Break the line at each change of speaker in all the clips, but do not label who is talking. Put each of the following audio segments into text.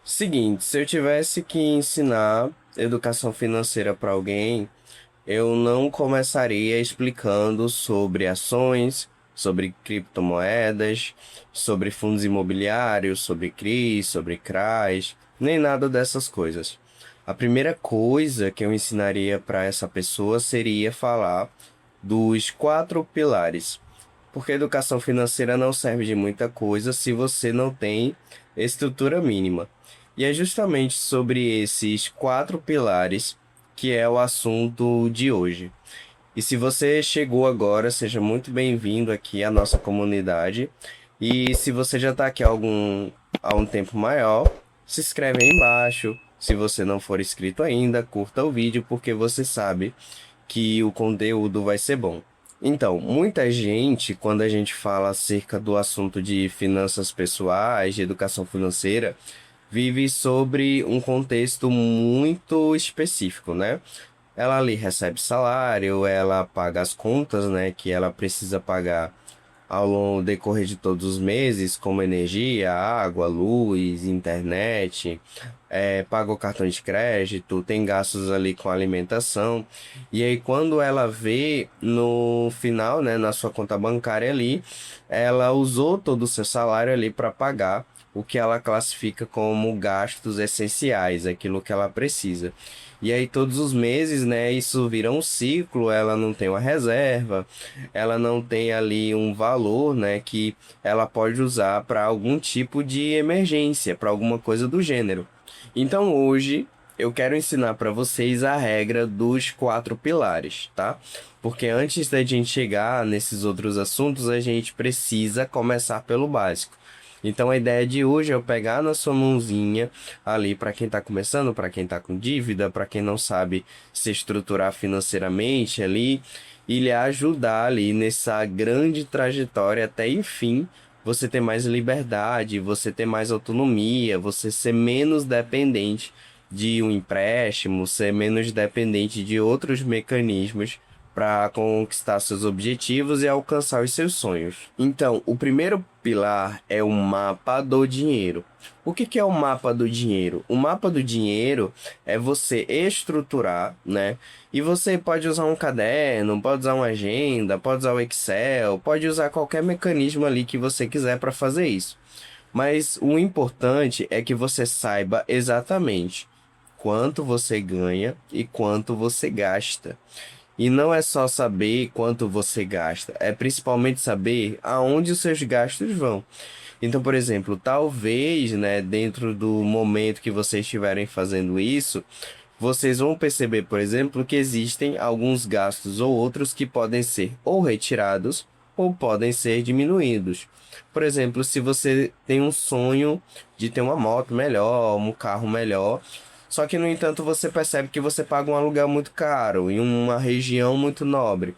Seguinte, se eu tivesse que ensinar educação financeira para alguém, eu não começaria explicando sobre ações, sobre criptomoedas, sobre fundos imobiliários, sobre CRIs, sobre CRAs, nem nada dessas coisas. A primeira coisa que eu ensinaria para essa pessoa seria falar dos quatro pilares. Porque a educação financeira não serve de muita coisa se você não tem estrutura mínima. E é justamente sobre esses quatro pilares que é o assunto de hoje. E se você chegou agora, seja muito bem-vindo aqui à nossa comunidade. E se você já está aqui há um tempo maior, se inscreve aí embaixo. Se você não for inscrito ainda, curta o vídeo porque você sabe que o conteúdo vai ser bom. Então, muita gente, quando a gente fala acerca do assunto de finanças pessoais, de educação financeira, vive sobre um contexto muito específico, né? Ela ali recebe salário, ela paga as contas, né, que ela precisa pagar ao longo decorrer de todos os meses, como energia, água, luz, internet, paga o cartão de crédito, tem gastos ali com alimentação. E aí, quando ela vê no final, né, na sua conta bancária ali, ela usou todo o seu salário ali para pagar o que ela classifica como gastos essenciais, aquilo que ela precisa. E aí todos os meses, né, isso vira um ciclo, ela não tem uma reserva, ela não tem ali um valor, né, que ela pode usar para algum tipo de emergência, para alguma coisa do gênero. Então hoje eu quero ensinar para vocês a regra dos quatro pilares, tá? Porque antes da gente chegar nesses outros assuntos, a gente precisa começar pelo básico. Então a ideia de hoje é eu pegar na sua mãozinha ali para quem está começando, para quem está com dívida, para quem não sabe se estruturar financeiramente ali e lhe ajudar ali nessa grande trajetória até enfim você ter mais liberdade, você ter mais autonomia, você ser menos dependente de um empréstimo, ser menos dependente de outros mecanismos para conquistar seus objetivos e alcançar os seus sonhos. Então, o primeiro pilar é o mapa do dinheiro. O que que é o mapa do dinheiro? O mapa do dinheiro é você estruturar, né? E você pode usar um caderno, pode usar uma agenda, pode usar o Excel, pode usar qualquer mecanismo ali que você quiser para fazer isso. Mas o importante é que você saiba exatamente quanto você ganha e quanto você gasta. E não é só saber quanto você gasta, é principalmente saber aonde os seus gastos vão. Então, por exemplo, talvez, né, dentro do momento que vocês estiverem fazendo isso, vocês vão perceber, por exemplo, que existem alguns gastos ou outros que podem ser ou retirados ou podem ser diminuídos. Por exemplo, se você tem um sonho de ter uma moto melhor, um carro melhor, só que, no entanto, você percebe que você paga um aluguel muito caro em uma região muito nobre.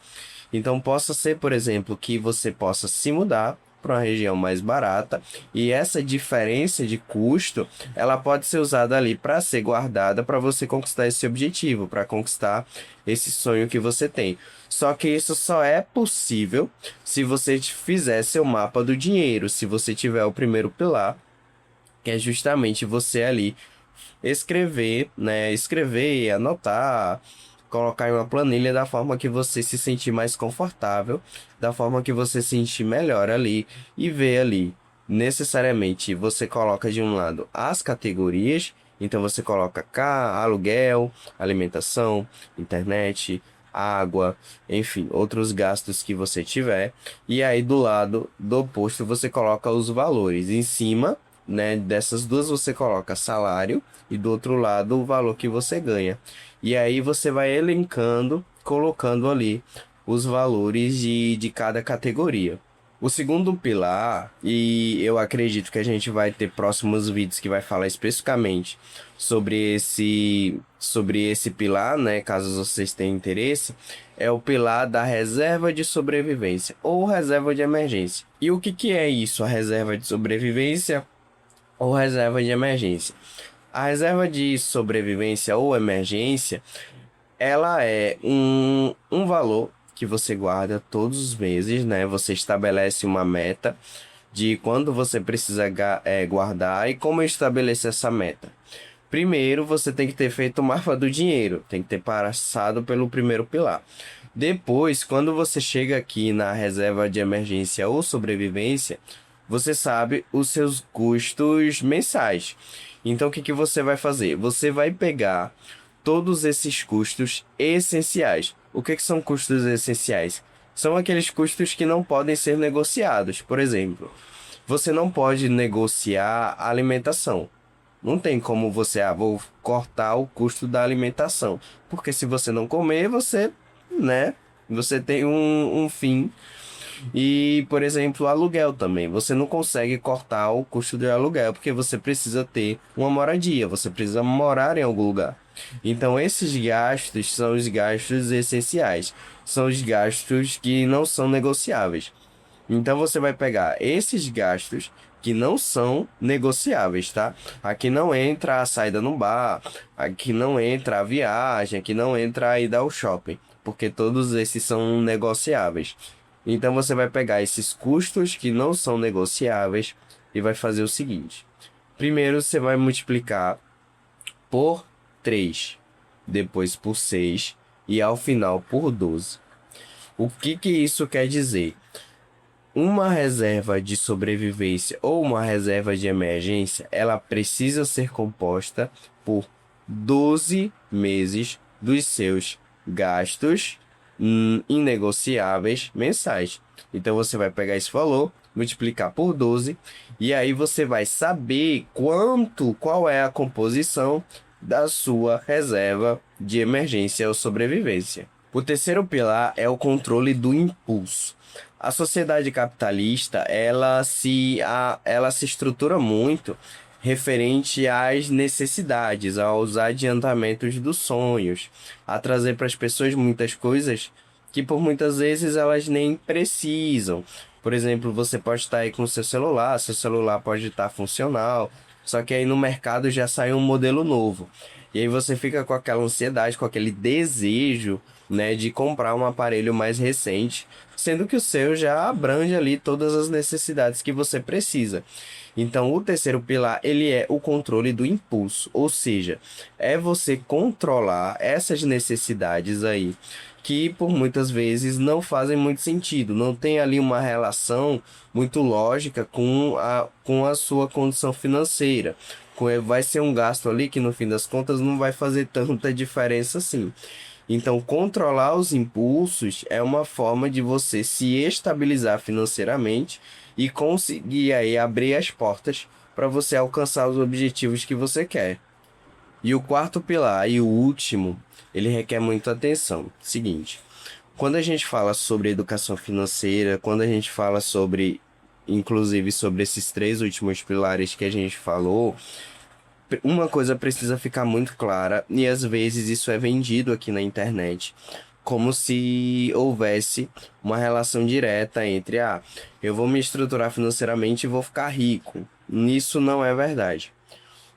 Então, possa ser, por exemplo, que você possa se mudar para uma região mais barata e essa diferença de custo, ela pode ser usada ali para ser guardada para você conquistar esse objetivo, para conquistar esse sonho que você tem. Só que isso só é possível se você fizer seu mapa do dinheiro, se você tiver o primeiro pilar, que é justamente você ali escrever, né? Escrever, anotar, colocar em uma planilha da forma que você se sentir mais confortável, da forma que você se sentir melhor ali e ver ali. Necessariamente você coloca de um lado as categorias, então você coloca cá, aluguel, alimentação, internet, água, enfim, outros gastos que você tiver. E aí do lado do oposto você coloca os valores. Em cima, né, dessas duas você coloca salário e do outro lado o valor que você ganha. E aí você vai elencando, colocando ali os valores de cada categoria. O segundo pilar, e eu acredito que a gente vai ter próximos vídeos que vai falar especificamente sobre esse pilar, né, caso vocês tenham interesse, é o pilar da reserva de sobrevivência ou reserva de emergência. E o que que é isso, a reserva de sobrevivência ou reserva de emergência? A reserva de sobrevivência ou emergência, ela é um valor que você guarda todos os meses, né? Você estabelece uma meta de quando você precisa guardar e como estabelecer essa meta. Primeiro, você tem que ter feito o mapa do dinheiro, tem que ter passado pelo primeiro pilar. Depois, quando você chega aqui na reserva de emergência ou sobrevivência, você sabe os seus custos mensais. Então, o que que você vai fazer? Você vai pegar todos esses custos essenciais. O que que são custos essenciais? São aqueles custos que não podem ser negociados. Por exemplo, você não pode negociar a alimentação. Não tem como você, vou cortar o custo da alimentação. Porque se você não comer, você, né, você tem um fim. E, por exemplo, aluguel também. Você não consegue cortar o custo do aluguel, porque você precisa ter uma moradia, você precisa morar em algum lugar. Então, esses gastos são os gastos essenciais. São os gastos que não são negociáveis. Então você vai pegar esses gastos que não são negociáveis, tá? Aqui não entra a saída no bar, aqui não entra a viagem, aqui não entra a ida ao shopping, porque todos esses são negociáveis. Então você vai pegar esses custos que não são negociáveis e vai fazer o seguinte: primeiro você vai multiplicar por 3, depois por 6 e ao final por 12. O que que isso quer dizer? Uma reserva de sobrevivência ou uma reserva de emergência, ela precisa ser composta por 12 meses dos seus gastos inegociáveis mensais. Então você vai pegar esse valor, multiplicar por 12 e aí você vai saber qual é a composição da sua reserva de emergência ou sobrevivência. O terceiro pilar é o controle do impulso. A sociedade capitalista, ela se estrutura muito referente às necessidades, aos adiantamentos dos sonhos, a trazer para as pessoas muitas coisas que por muitas vezes elas nem precisam. Por exemplo, você pode estar aí com seu celular pode estar funcional, só que aí no mercado já sai um modelo novo. E aí você fica com aquela ansiedade, com aquele desejo, né, de comprar um aparelho mais recente, sendo que o seu já abrange ali todas as necessidades que você precisa. Então, o terceiro pilar, ele é o controle do impulso, ou seja, é você controlar essas necessidades aí, que por muitas vezes não fazem muito sentido, não tem ali uma relação muito lógica com a sua condição financeira. Vai ser um gasto ali que no fim das contas não vai fazer tanta diferença assim. Então, controlar os impulsos é uma forma de você se estabilizar financeiramente e conseguir aí abrir as portas para você alcançar os objetivos que você quer. E o quarto pilar e o último, ele requer muita atenção. Seguinte, quando a gente fala sobre educação financeira, quando a gente fala sobre, inclusive sobre esses três últimos pilares que a gente falou, uma coisa precisa ficar muito clara, e às vezes isso é vendido aqui na internet, como se houvesse uma relação direta entre, eu vou me estruturar financeiramente e vou ficar rico. Isso não é verdade.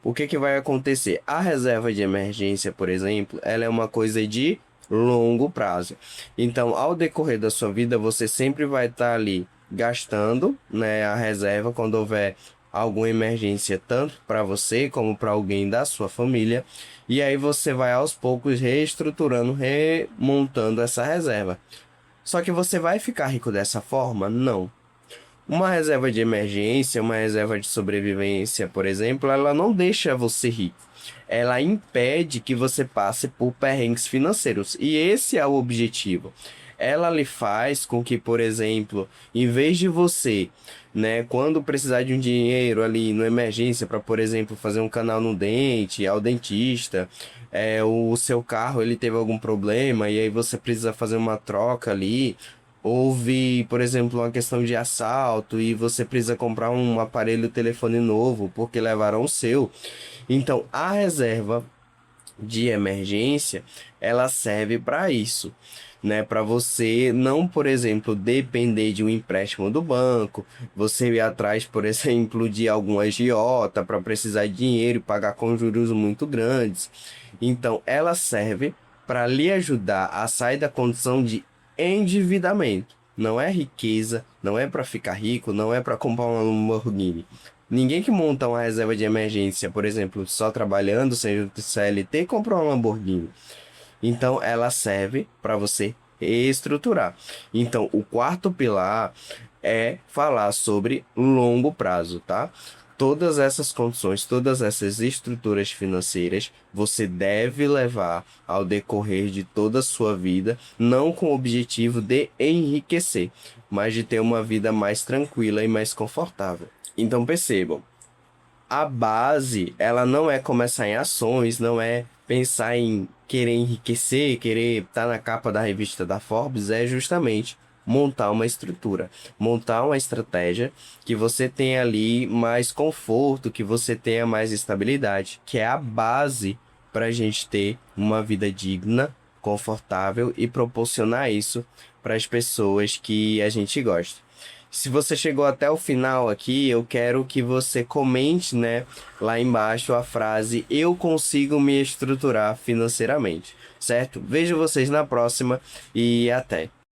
O que que vai acontecer? A reserva de emergência, por exemplo, ela é uma coisa de longo prazo. Então, ao decorrer da sua vida, você sempre vai estar ali gastando, né, a reserva quando houver alguma emergência, tanto para você como para alguém da sua família. E aí você vai aos poucos reestruturando, remontando essa reserva. Só que você vai ficar rico dessa forma? Não. Uma reserva de emergência, uma reserva de sobrevivência, por exemplo, ela não deixa você rico. Ela impede que você passe por perrengues financeiros. E esse é o objetivo. Ela lhe faz com que, por exemplo, em vez de você, né, quando precisar de um dinheiro ali no emergência para, por exemplo, fazer um canal no dente, ao dentista, o seu carro ele teve algum problema e aí você precisa fazer uma troca ali. Houve, por exemplo, uma questão de assalto e você precisa comprar um aparelho telefone novo porque levaram o seu. Então, a reserva de emergência, ela serve para isso, né? Para você não, por exemplo, depender de um empréstimo do banco, você ir atrás, por exemplo, de algum agiota para precisar de dinheiro e pagar com juros muito grandes. Então, ela serve para lhe ajudar a sair da condição de endividamento. não é riqueza, não é para ficar rico, não é para comprar uma Lamborghini. Ninguém que monta uma reserva de emergência, por exemplo, só trabalhando, sem CLT, compra uma Lamborghini. Então, ela serve para você estruturar. Então, o quarto pilar é falar sobre longo prazo, tá? Todas essas condições, todas essas estruturas financeiras, você deve levar ao decorrer de toda a sua vida, não com o objetivo de enriquecer, mas de ter uma vida mais tranquila e mais confortável. Então, percebam, a base, ela não é começar em ações, não é pensar em querer enriquecer, querer estar na capa da revista da Forbes, é justamente montar uma estrutura, montar uma estratégia que você tenha ali mais conforto, que você tenha mais estabilidade, que é a base para a gente ter uma vida digna, confortável e proporcionar isso para as pessoas que a gente gosta. Se você chegou até o final aqui, eu quero que você comente, né, lá embaixo a frase "Eu consigo me estruturar financeiramente", certo? Vejo vocês na próxima e até!